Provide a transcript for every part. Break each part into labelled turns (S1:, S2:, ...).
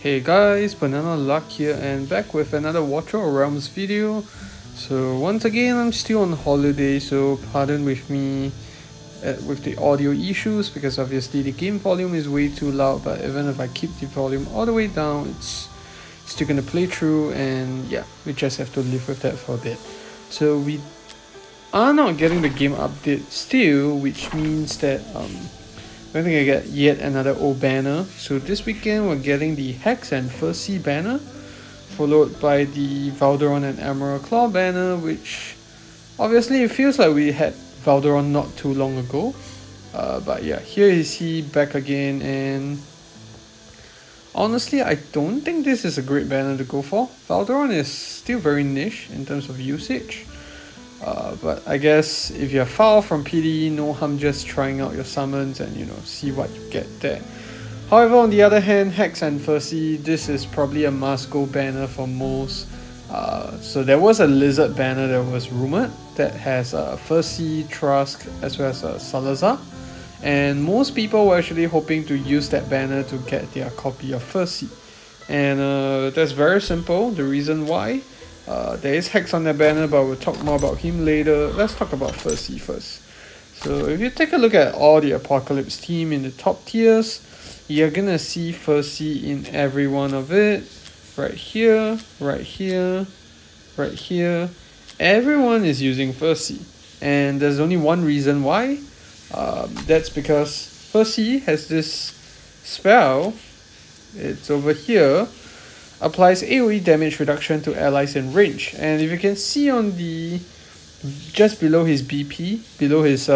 S1: Hey guys, Banana Luck here and back with another Watcher of Realms video. So once again I'm still on holiday, so pardon with me with the audio issues because obviously the game volume is way too loud, but even if I keep the volume all the way down it's still gonna play through, and yeah, we just have to live with that for a bit. So we are not getting the game update still, which means that we're gonna get yet another old banner. So this weekend we're getting the Hex and Ferssi banner, followed by the Valderon and Emerald Claw banner, which obviously it feels like we had Valderon not too long ago. But yeah, here is he back again, and honestly I don't think this is a great banner to go for. Valderon is still very niche in terms of usage. But I guess if you're far from PD, no harm just trying out your summons and see what you get there. However, on the other hand, Hex and Ferssi, this is probably a must-go banner for most. So there was a Lizard banner that was rumored that has Ferssi, Trask, as well as Salazar. And most people were actually hoping to use that banner to get their copy of Ferssi. And that's very simple. The reason why. There is Hex on the banner, but we'll talk more about him later. Let's talk about Ferssi first. So if you take a look at all the Apocalypse team in the top tiers, you're gonna see Ferssi in every one of it. Right here, right here, right here. Everyone is using Ferssi. And there's only one reason why. That's because Ferssi has this spell. It's over here. Applies AoE damage reduction to allies in range, and if you can see on the just below his BP, below his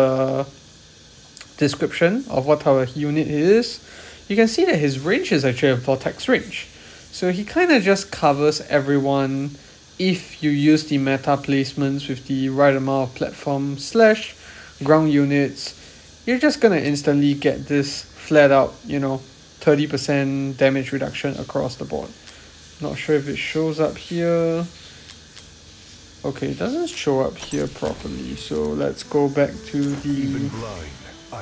S1: description of what type of unit he is, you can see that his range is actually a vortex range. So he kind of just covers everyone if you use the meta placements with the right amount of platform / ground units. You're just gonna instantly get this flat out 30% damage reduction across the board. Not sure if it shows up here. Okay, it doesn't show up here properly. So let's go back to the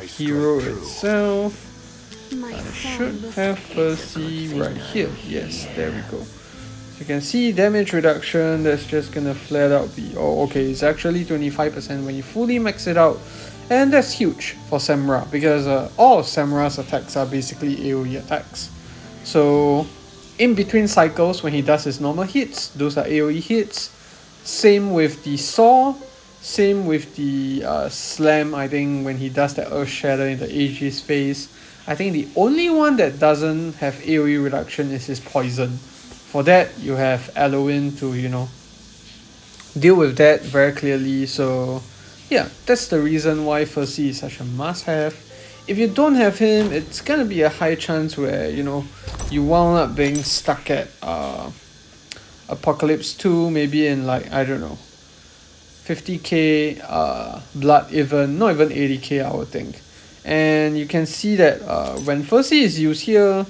S1: hero itself. I should have Ferssi right here. Yes, there we go. So you can see damage reduction. That's just gonna flat out be. Oh, okay, it's actually 25% when you fully max it out. And that's huge for Samra because all of Samra's attacks are basically AoE attacks. So in between cycles, when he does his normal hits, those are AoE hits. Same with the Saw, same with the Slam. I think when he does the Earth Shatter in the Aegis phase, I think the only one that doesn't have AoE reduction is his Poison. For that, you have Eloin to, deal with that very clearly. So yeah, that's the reason why Ferssi is such a must-have. If you don't have him, it's gonna be a high chance where you wound up being stuck at Apocalypse 2, maybe in like, I don't know, 50k blood, even not even 80k I would think. And you can see that when Ferssi is used here,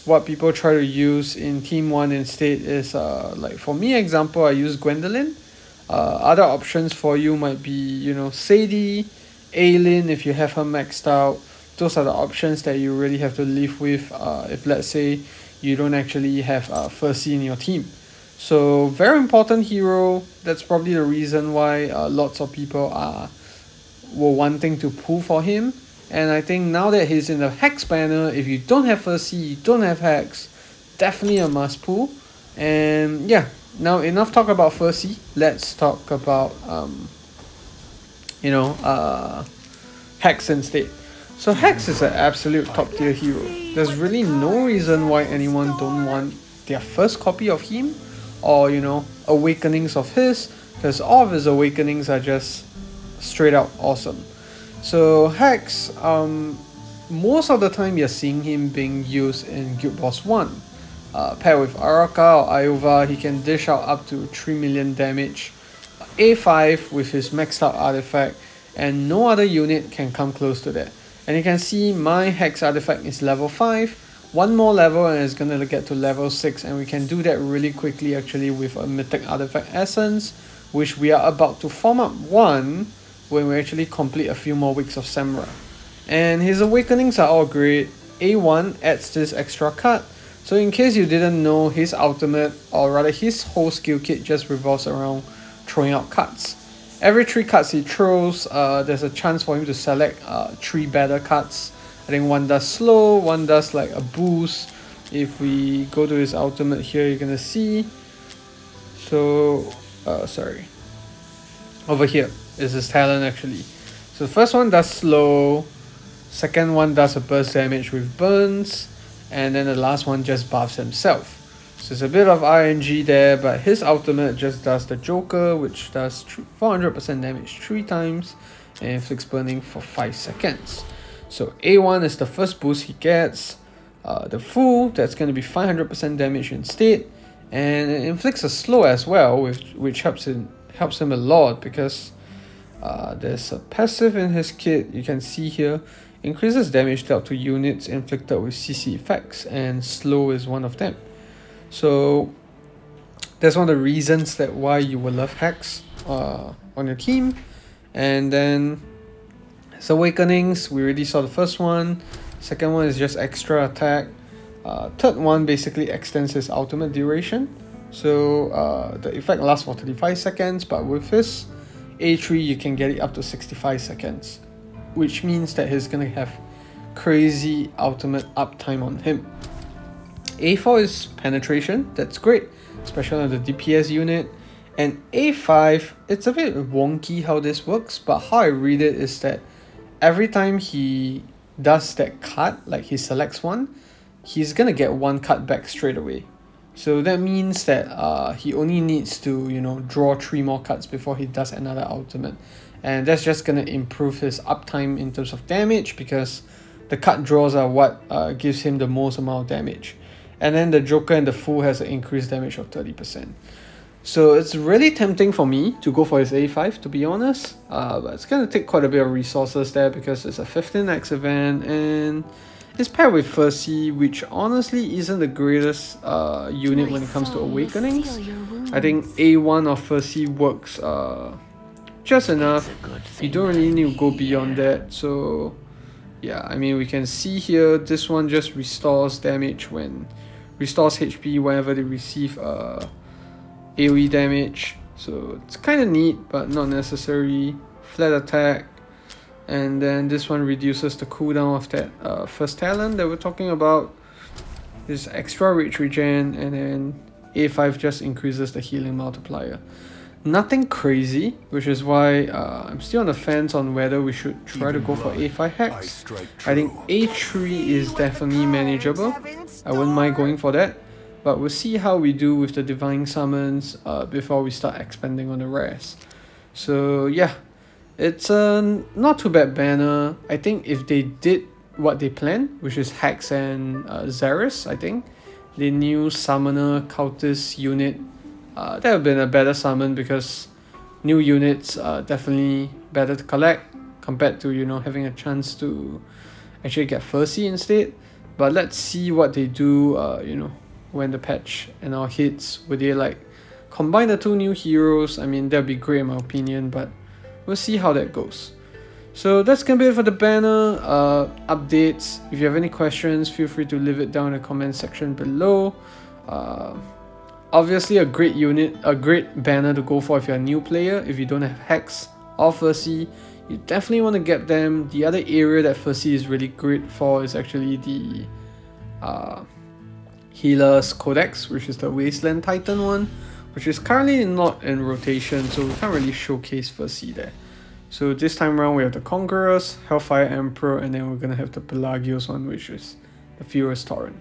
S1: what people try to use in Team 1 instead is like for me example, I use Gwendolyn. Other options for you might be Sadie, Aileen if you have her maxed out. Those are the options that you really have to live with if let's say you don't actually have Ferssi in your team. So very important hero. That's probably the reason why lots of people were wanting to pull for him. And I think now that he's in the Hex banner, if you don't have Ferssi, you don't have Hex, definitely a must pull. And yeah, now enough talk about Ferssi. Let's talk about Hex instead. So Hex is an absolute top tier hero. There's really no reason why anyone don't want their first copy of him or awakenings of his, because all of his awakenings are just straight out awesome. So Hex, most of the time you're seeing him being used in Guild Boss 1. Paired with Araka or Iova, he can dish out up to 3 million damage. A5 with his maxed out artifact, and no other unit can come close to that. And you can see my Hex artifact is level 5. One more level and it's gonna get to level 6, and we can do that really quickly actually with a Mythic Artifact Essence, which we are about to form up one when we actually complete a few more weeks of Samra. And his awakenings are all great. A1 adds this extra card. So in case you didn't know, his ultimate, or rather his whole skill kit, just revolves around throwing out cards. Every 3 cards he throws, there's a chance for him to select 3 better cards. I think one does slow, one does like a boost. If we go to his ultimate here, you're gonna see. So, sorry. Over here is his talent actually. So the first one does slow, second one does a burst damage with burns, and then the last one just buffs himself. So it's a bit of RNG there, but his ultimate just does the Joker, which does 400% damage 3 times and inflicts burning for 5 seconds. So A1 is the first boost he gets. The Fool, that's going to be 500% damage instead, and it inflicts a slow as well, which helps him a lot because there's a passive in his kit. You can see here, increases damage dealt to units inflicted with CC effects, and slow is one of them. So that's one of the reasons that why you will love Hex on your team. And then his Awakenings, we already saw the first one. Second one is just extra attack. Third one basically extends his ultimate duration. So the effect lasts for 35 seconds, but with his A3 you can get it up to 65 seconds, which means that he's gonna have crazy ultimate uptime on him. A4 is penetration, that's great, especially on the DPS unit. And A5, it's a bit wonky how this works, but how I read it is that every time he does that card, like he selects one, he's gonna get 1 card back straight away. So that means that he only needs to, you know, draw 3 more cards before he does another ultimate. And that's just gonna improve his uptime in terms of damage, because the card draws are what gives him the most amount of damage. And then the Joker and the Fool has an increased damage of 30%. So it's really tempting for me to go for his A5, to be honest. But it's going to take quite a bit of resources there because it's a 15x event and it's paired with Ferssi, which honestly isn't the greatest unit when it comes to Awakenings. I think A1 of Ferssi works just enough. You don't really need to go beyond that. So yeah, I mean, we can see here, this one just restores damage restores HP whenever they receive AoE damage. So it's kind of neat, but not necessary. Flat attack. And then this one reduces the cooldown of that first talent that we're talking about. This extra rage regen, and then A5 just increases the healing multiplier. Nothing crazy, which is why I'm still on the fence on whether we should try to go for A5 Hex. I think A3 is definitely manageable. I wouldn't mind going for that, but we'll see how we do with the Divine Summons before we start expanding on the rest. So yeah, it's a not too bad banner. I think if they did what they planned, which is Hex and Xeris, I think, the new Summoner Cultist unit, that would have been a better summon, because new units are definitely better to collect compared to, you know, having a chance to actually get Ferssi instead. But let's see what they do, you know, when the patch and all hits. Would they like combine the 2 new heroes? I mean, that'd be great in my opinion, but we'll see how that goes. So that's gonna be it for the banner updates. If you have any questions, feel free to leave it down in the comment section below. Obviously a great unit, a great banner to go for if you're a new player. If you don't have Hex or Ferssi, you definitely want to get them. The other area that Ferssi is really great for is actually the Healer's Codex, which is the Wasteland Titan one, which is currently not in rotation, so we can't really showcase Ferssi there. So this time around we have the Conquerors, Hellfire Emperor, and then we're gonna have the Pelagios one, which is the Furious Torrent.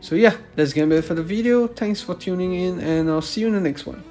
S1: So yeah, that's gonna be it for the video. Thanks for tuning in, and I'll see you in the next one.